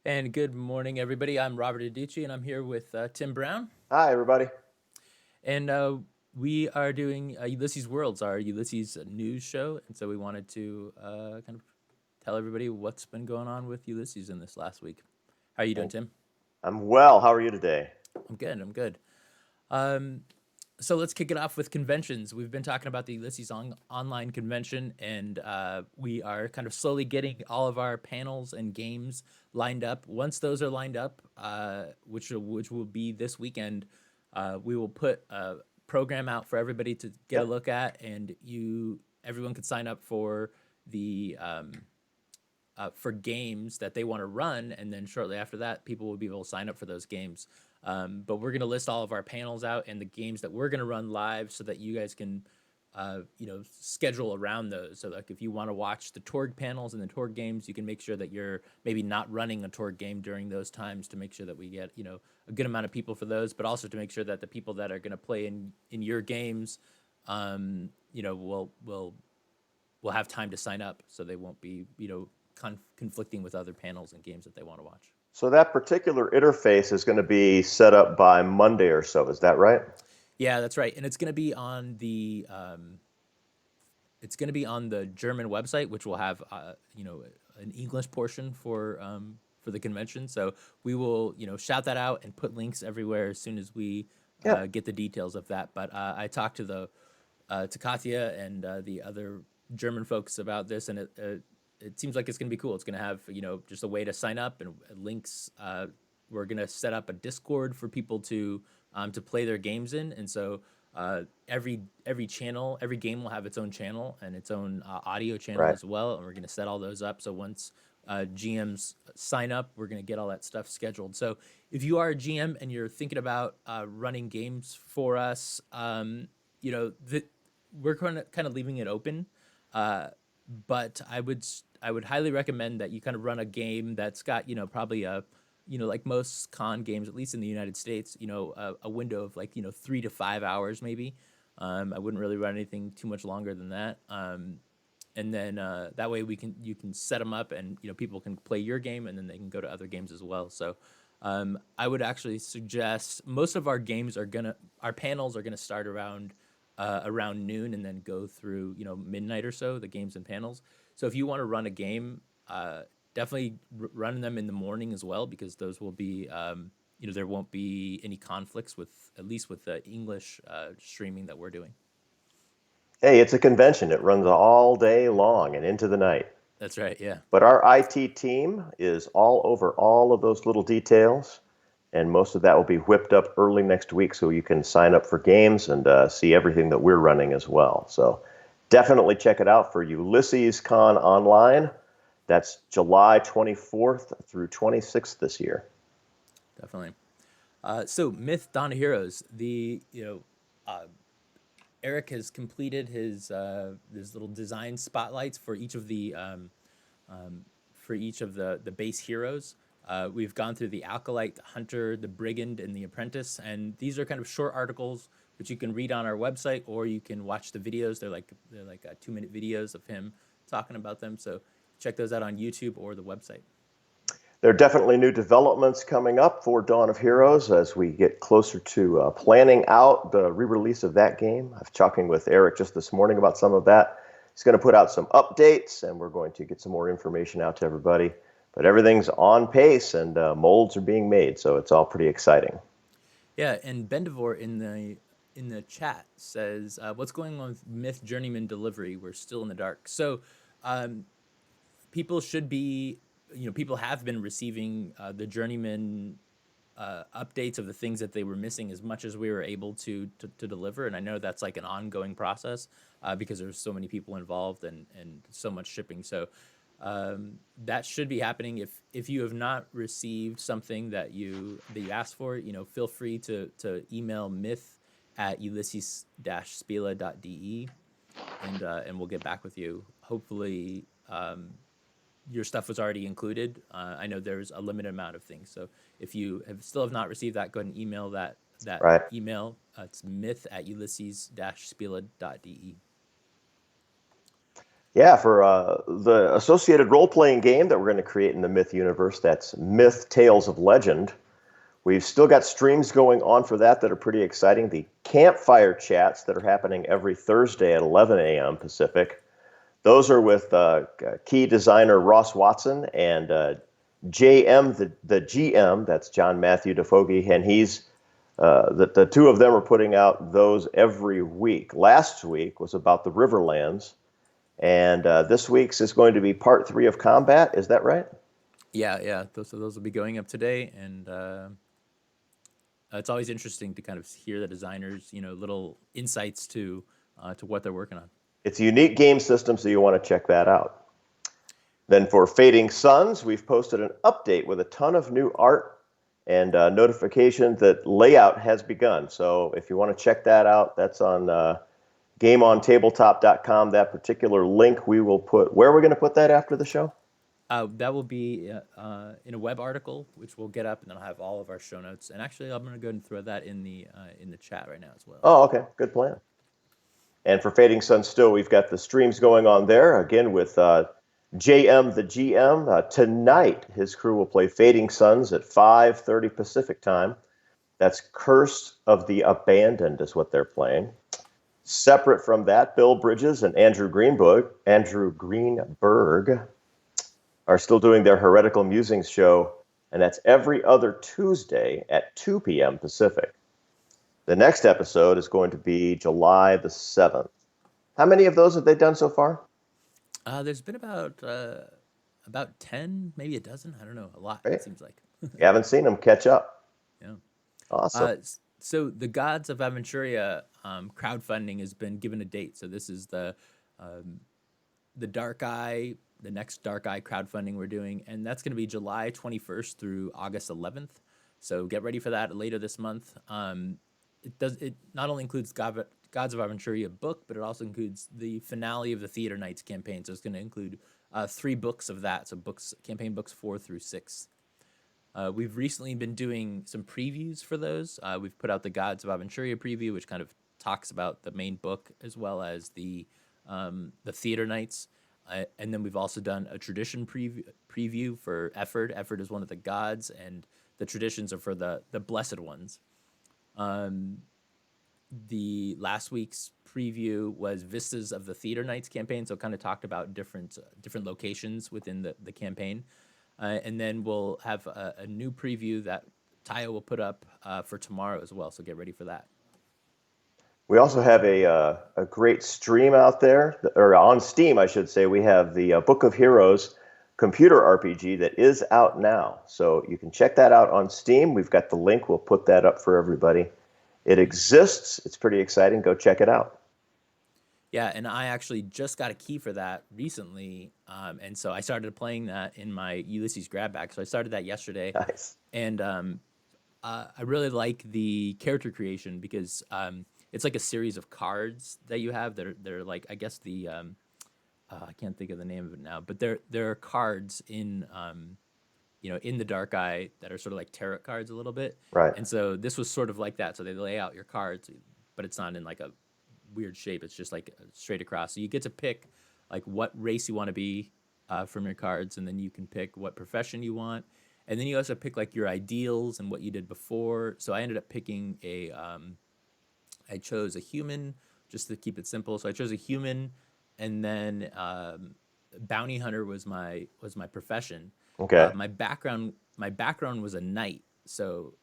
And good morning, everybody. I'm Robert Adichie, and I'm here with Tim Brown. Hi, everybody. And we are doing Ulysses Worlds, our Ulysses news show. And so we wanted to kind of tell everybody what's been going on with Ulysses in this last week. How are you doing, Thank- Tim? I'm well. How are you today? I'm good. I'm good. Um, so let's kick it off with conventions. We've been talking about the Ulysses online convention, and we are kind of slowly getting all of our panels and games lined up. Once those are lined up, which will be this weekend, we will put a program out for everybody to get a Yep. look at, and everyone can sign up for games that they want to run, and then shortly after that, people will be able to sign up for those games. But we're going to list all of our panels out and the games that we're going to run live, so that you guys can, schedule around those. So, like, if you want to watch the Torg panels and the Torg games, you can make sure that you're maybe not running a Torg game during those times to make sure that we get a good amount of people for those, but also to make sure that the people that are going to play in your games, will have time to sign up, so they won't be conflicting with other panels and games that they want to watch. So that particular interface is going to be set up by Monday or so. Is that right? Yeah, that's right, and it's going to be on the German website, which will have an English portion for the convention. So we will shout that out and put links everywhere as soon as we Yeah. get the details of that. But I talked to Katya and the other German folks about this, and it seems like it's going to be cool. It's going to have just a way to sign up and links. We're going to set up a Discord for people to play their games in, and so every channel, every game will have its own channel and its own audio channel Right. as well, and we're going to set all those up. So once GMs sign up, we're going to get all that stuff scheduled. So if you are a GM and you're thinking about running games for us, we're kind of leaving it open. Uh, but I would highly recommend that you kind of run a game that's got probably like most con games, at least in the United States, a window of like 3 to 5 hours maybe. I wouldn't really run anything too much longer than that. And then that way you can set them up, and people can play your game, and then they can go to other games as well. So I would actually suggest most of our panels are gonna start around noon and then go through midnight or so, the games and panels. So if you want to run a game, definitely run them in the morning as well, because those will be there won't be any conflicts with, at least with the English streaming that we're doing. Hey, it's a convention. It runs all day long and into the night. That's right. Yeah. But our IT team is all over all of those little details, and most of that will be whipped up early next week, so you can sign up for games and see everything that we're running as well. So definitely check it out for Ulysses Con Online. That's July 24th through 26th this year. Definitely. So Myth Dawn of Heroes, Eric has completed his little design spotlights for each of the base heroes. We've gone through the Acolyte, the Hunter, the Brigand, and the Apprentice, and these are kind of short articles which you can read on our website, or you can watch the videos. They're like 2-minute videos of him talking about them. So check those out on YouTube or the website. There are definitely new developments coming up for Dawn of Heroes as we get closer to planning out the re-release of that game. I was talking with Eric just this morning about some of that. He's going to put out some updates, and we're going to get some more information out to everybody. But everything's on pace, and molds are being made, so it's all pretty exciting. Yeah, and Bendivore in the chat says, "What's going on with Myth Journeyman delivery? We're still in the dark." So, um, people should be, people have been receiving the Journeyman updates of the things that they were missing as much as we were able to deliver. And I know that's like an ongoing process because there's so many people involved and so much shipping. So that should be happening. If you have not received something that you asked for, feel free to email myth at ulysses-spela.de, and we'll get back with you. Hopefully, your stuff was already included. I know there's a limited amount of things, so if you still have not received that, go ahead and email that Right. email. It's myth at ulysses-spela.de. Yeah, for the associated role-playing game that we're going to create in the Myth universe, that's Myth Tales of Legend. We've still got streams going on for that are pretty exciting. The Campfire Chats that are happening every Thursday at 11 a.m. Pacific. Those are with key designer Ross Watson and JM, the GM, that's John Matthew DeFoge, and the two of them are putting out those every week. Last week was about the Riverlands, and this week's is going to be part 3 of Combat. Is that right? Yeah, yeah. Those will be going up today, and it's always interesting to kind of hear the designers, little insights to what they're working on. It's a unique game system, so you want to check that out. Then for Fading Suns, we've posted an update with a ton of new art and notification that layout has begun. So if you want to check that out, that's on gameontabletop.com. That particular link we will put. Where are we going to put that after the show? That will be in a web article, which we'll get up, and then I'll have all of our show notes. And actually, I'm going to go ahead and throw that in the chat right now as well. Oh, okay. Good plan. And for Fading Sun still, we've got the streams going on there, again with JM, the GM. Tonight, his crew will play Fading Suns at 5:30 Pacific time. That's Curse of the Abandoned is what they're playing. Separate from that, Bill Bridges and Andrew Greenberg are still doing their Heretical Musings show, and that's every other Tuesday at 2 p.m. Pacific. The next episode is going to be July the 7th. How many of those have they done so far? There's been about 10, maybe a dozen. I don't know, a lot. Great. It seems like. You haven't seen them. Catch up. Yeah. Awesome. So the Gods of Aventuria crowdfunding has been given a date. So this is the Dark Eye, the next Dark Eye crowdfunding we're doing, and that's going to be July 21st through August 11th. So get ready for that later this month. It not only includes Gods of Aventuria book, but it also includes the finale of the Theater Nights campaign. So it's going to include 3 books of that. So campaign books 4 through 6. We've recently been doing some previews for those. We've put out the Gods of Aventuria preview, which kind of talks about the main book as well as the Theater Nights. And then we've also done a tradition preview for Efford. Efford is one of the gods, and the traditions are for the blessed ones. The last week's preview was Vistas of the Theater Nights campaign, so kind of talked about different locations within the campaign. And then we'll have a new preview that Tayo will put up for tomorrow as well, so get ready for that. We also have a great stream out there, or on Steam, I should say. We have the Book of Heroes computer RPG that is out now. So you can check that out on Steam. We've got the link. We'll put that up for everybody. It exists. It's pretty exciting. Go check it out. Yeah, and I actually just got a key for that recently, and so I started playing that in my Ulysses grab bag. So I started that yesterday. Nice. And I really like the character creation because it's like a series of cards that you have. They're like, I guess I can't think of the name of it now, but there are cards in in the Dark Eye that are sort of like tarot cards a little bit. Right. And so this was sort of like that. So they lay out your cards, but it's not in like a weird shape. It's just like straight across. So you get to pick like what race you want to be from your cards, and then you can pick what profession you want. And then you also pick like your ideals and what you did before. So I ended up picking I chose a human just to keep it simple. So I chose a human, and then bounty hunter was my profession. Okay. My background was a knight. So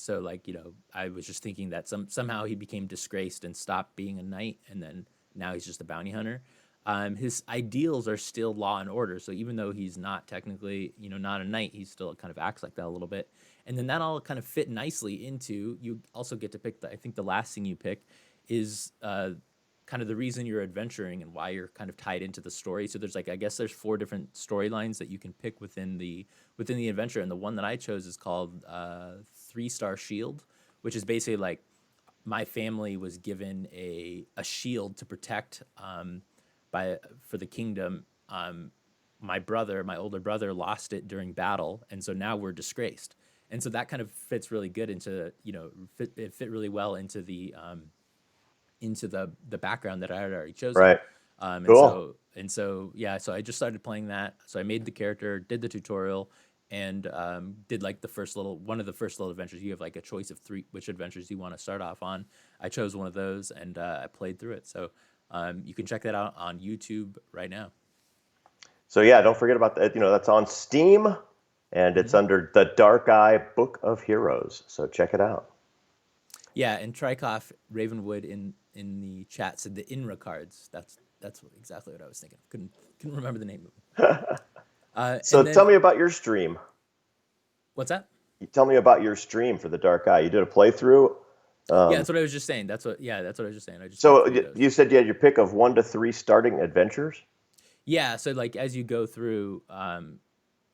like, I was just thinking that somehow he became disgraced and stopped being a knight, and then now he's just a bounty hunter. His ideals are still law and order. So even though he's not technically, not a knight, he still kind of acts like that a little bit. And then that all kind of fit nicely into, you also get to pick, I think the last thing you pick is kind of the reason you're adventuring and why you're kind of tied into the story. So there's I guess there's 4 different storylines that you can pick within the adventure. And the one that I chose is called 3-Star Shield, which is basically like my family was given a shield to protect for the kingdom. My older brother lost it during battle, and so now we're disgraced. And so that kind of fits really good into, it fit really well into the background that I had already chosen. Right. And Cool. so yeah, so I just started playing that. So I made the character, did the tutorial, and did like one of the first little adventures. You have like a choice of three which adventures you want to start off on. I chose one of those, and I played through it. So you can check that out on YouTube right now. So yeah, don't forget about that. That's on Steam, and it's Hmm. under the Dark Eye Book of Heroes. So check it out. Yeah, and Trikoff Ravenwood in the chat said the INRA cards. Exactly what I was thinking. Couldn't remember the name of them. So And tell then me about your stream. what's that? You tell me about your stream for the Dark Eye. You did a playthrough. Yeah, Um, that's what I was just saying. That's what I was just saying. I just did so three of those. you said you had your pick of 1 to 3 starting adventures. Yeah, so like as you go through,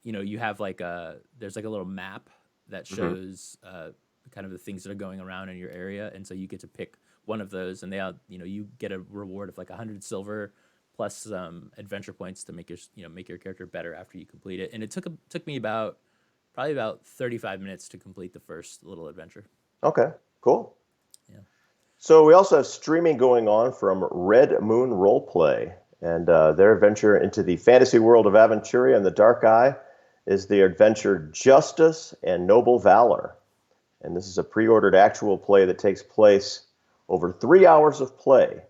you have like there's like a little map that Hmm. shows kind of the things that are going around in your area, and so you get to pick one of those, and you get a reward of like 100 silver plus some adventure points to make your character better after you complete it. And it took me probably about 35 minutes to complete the first little adventure. Okay, cool. Yeah. So we also have streaming going on from Red Moon Roleplay, and their adventure into the fantasy world of Aventuria and the Dark Eye is the adventure Justice and Noble Valor. And this is a pre-ordered actual play that takes place over 3 hours of play.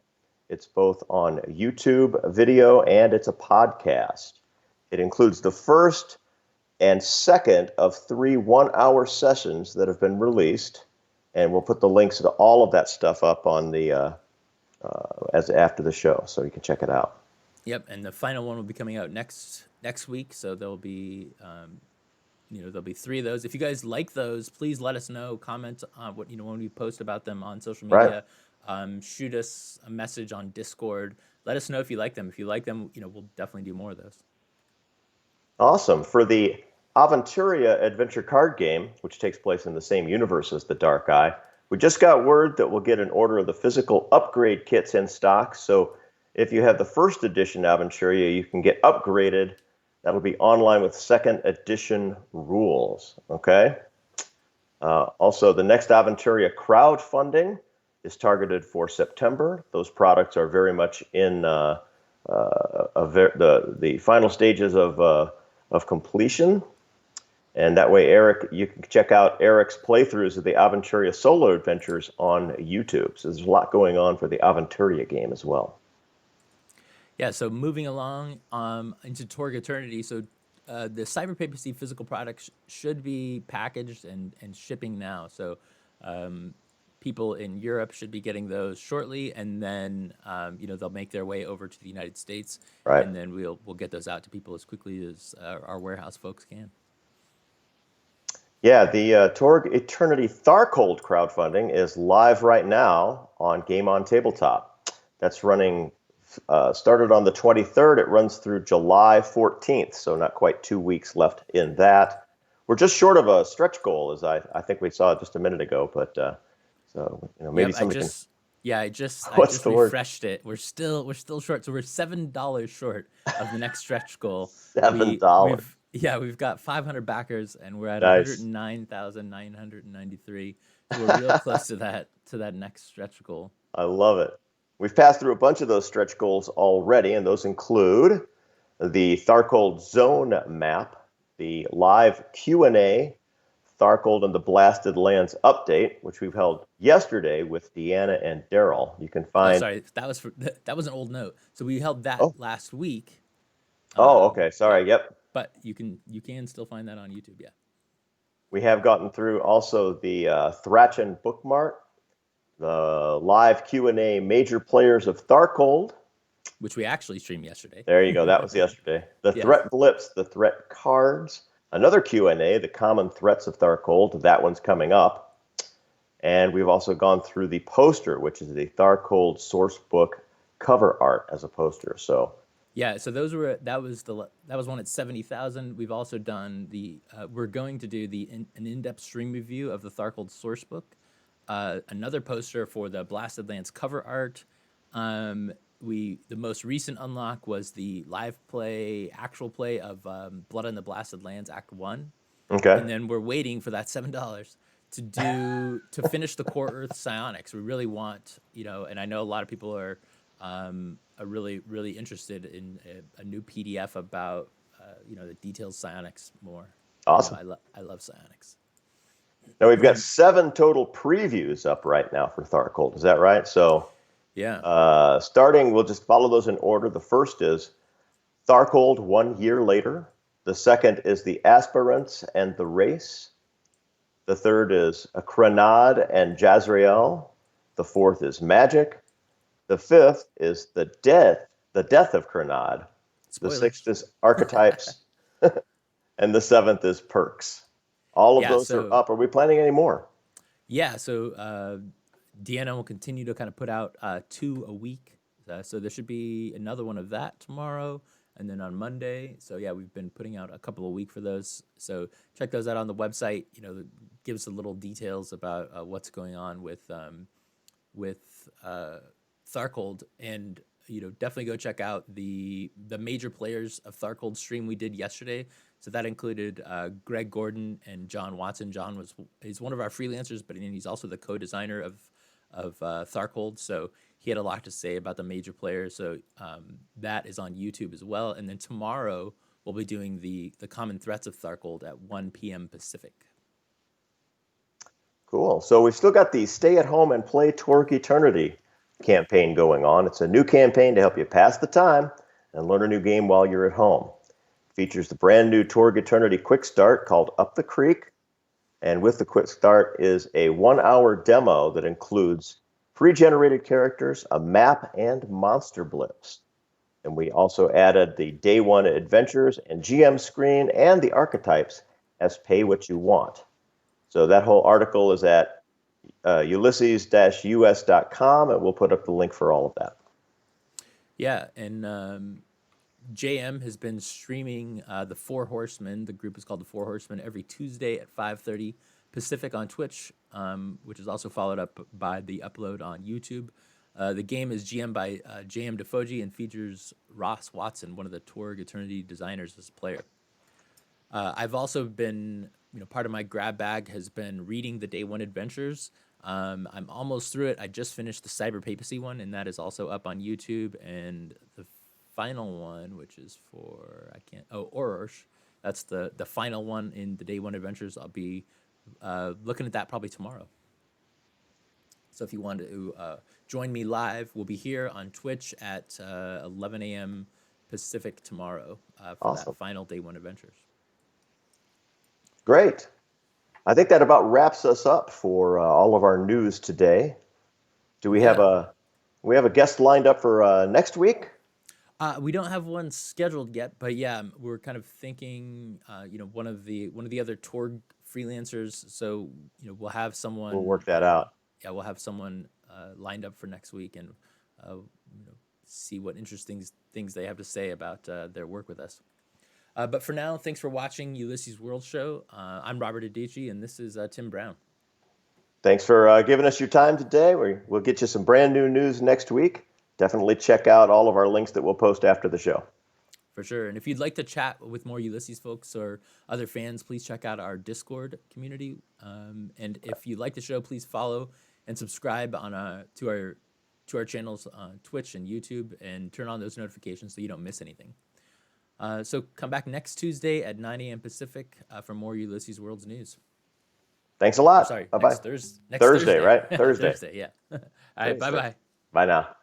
It's both on YouTube video and it's a podcast. It includes the first and second of 3 1-hour sessions that have been released, and we'll put the links to all of that stuff up on the as after the show, so you can check it out. Yep, and the final one will be coming out next week, so there'll be three of those. If you guys like those, please let us know. Comment on when we post about them on social Right? media. Shoot us a message on Discord. Let us know if you like them. If you like them, we'll definitely do more of those. Awesome. For the Aventuria adventure card game, which takes place in the same universe as the Dark Eye, we just got word that we'll get an order of the physical upgrade kits in stock. So if you have the first edition Aventuria, you can get upgraded. That'll be online with second edition rules. Okay. Also, the next Aventuria crowdfunding is targeted for September. Those products are very much in the final stages of completion. And that way, Eric, you can check out Eric's playthroughs of the Aventuria solo adventures on YouTube. So there's a lot going on for the Aventuria game as well. Yeah, so moving along into Torg Eternity. So the Cyber Papacy physical products should be packaged and shipping now. So people in Europe should be getting those shortly, and then they'll make their way over to the United States, Right. and then we'll get those out to people as quickly as our warehouse folks can. Yeah, the Torg Eternity Tharcold crowdfunding is live right now on Game on Tabletop. That's running, started on the 23rd. It runs through July 14th, so not quite 2 weeks left in that. We're just short of a stretch goal, as I think we saw just a minute ago, but so maybe Yep, somebody can. I What's just the word? refreshed it. We're still short, so we're $7 short of the next stretch goal. $7. We've got 500 backers, and we're at Nice. 109,993. So we're real close to that next stretch goal. I love it. We've passed through a bunch of those stretch goals already, and those include the Tharcold Zone map, the live Q&A, Tharcold and the Blasted Lands update, which we've held yesterday with Deanna and Daryl. You can Oh, find. sorry, that was an old note. So we held that Oh, last week. oh, okay. Yeah, Sorry. Yep. but you can still find that on YouTube. Yeah, We have gotten through also the Thrachin bookmark, the live Q&A major players of Tharcold. which we actually streamed yesterday. There you go. That was yesterday. The Yes. threat blips, the threat cards, another Q&A, the common threats of Tharcold. That one's coming up. And we've also gone through the poster, which is the Tharcold source book cover art as a poster. So Yeah, so that was one at 70,000. We've also done we're going to do an in-depth stream review of the Tharcold sourcebook. Another poster for the Blasted Lands cover art. The most recent unlock was the actual play of Blood on the Blasted Lands Act 1. okay. And then we're waiting for that $7 to finish the Core Earth Psionics. We really want, and I know a lot of people are are really interested in a new PDF about the details psionics more. Awesome. I love psionics. Now we've got 7 total previews up right now for Tharcold. Is that right? So Yeah. starting, we'll just follow those in order. The first is Tharcold 1 year later. The second is the Aspirants and the Race. The third is a Cranad and Jazrael. The fourth is Magic. The fifth is the death of Cranad. The Spoiler. sixth is Archetypes. And the seventh is Perks. All of Yeah. those are So up. Are we planning any more? yeah. So Deanna will continue to kind of put out 2 a week. So there should be another one of that tomorrow, and then on Monday. So yeah, we've been putting out a couple a week for those. So check those out on the website. Gives a little details about what's going on with Tharcold, and definitely go check out the major players of Tharcold stream we did yesterday. So that included Greg Gordon and John Watson. He's one of our freelancers, but he's also the co-designer of Tharcold. So he had a lot to say about the major players. So that is on YouTube as well. And then tomorrow we'll be doing the common threats of Tharcold at 1 p.m. Pacific. Cool. So we've still got the Stay at Home and Play Torg Eternity campaign going on. It's a new campaign to help you pass the time and learn a new game while you're at home. It features the brand new Torg Eternity Quick Start called Up the Creek. And with the Quick Start is a 1-hour demo that includes pre-generated characters, a map, and monster blips. And we also added the Day 1 adventures and GM screen and the archetypes as pay what you want. So that whole article is at ulysses-us.com, and we'll put up the link for all of that. Yeah, and JM has been streaming the Four Horsemen. The group is called the Four Horsemen every Tuesday at 5:30 Pacific on Twitch, which is also followed up by the upload on YouTube. The game is GM by JM Defoji and features Ross Watson, one of the Torg Eternity designers, as a player. I've also been, part of my grab bag has been reading the Day 1 adventures. I'm almost through it. I just finished the Cyber Papacy one, and that is also up on YouTube. And the final one, which is for Orosh, that's the final one in the Day 1 adventures. I'll be looking at that probably tomorrow. So if you want to join me live, we'll be here on Twitch at 11 a.m. Pacific tomorrow for Awesome. that final Day 1 adventures. Great. I think that about wraps us up for all of our news today. Do we have a guest lined up for next week? We don't have one scheduled yet, but yeah, we're kind of thinking, one of the other Torg freelancers. So we'll have someone. We'll work that out. Yeah, we'll have someone lined up for next week, and see what interesting things they have to say about their work with us. But for now, thanks for watching Ulysses World Show. I'm Robert Adichie, and this is Tim Brown. Thanks for giving us your time today. We'll get you some brand new news next week. Definitely check out all of our links that we'll post after the show. For sure. And if you'd like to chat with more Ulysses folks or other fans, please check out our Discord community. And if you like the show, please follow and subscribe to our channels on Twitch and YouTube, and turn on those notifications so you don't miss anything. So come back next Tuesday at 9 a.m. Pacific for more Ulysses Worlds news. Thanks a lot. Sorry, Bye-bye. next Thursday, right? Thursday. Thursday, yeah. All right, bye-bye. Bye now.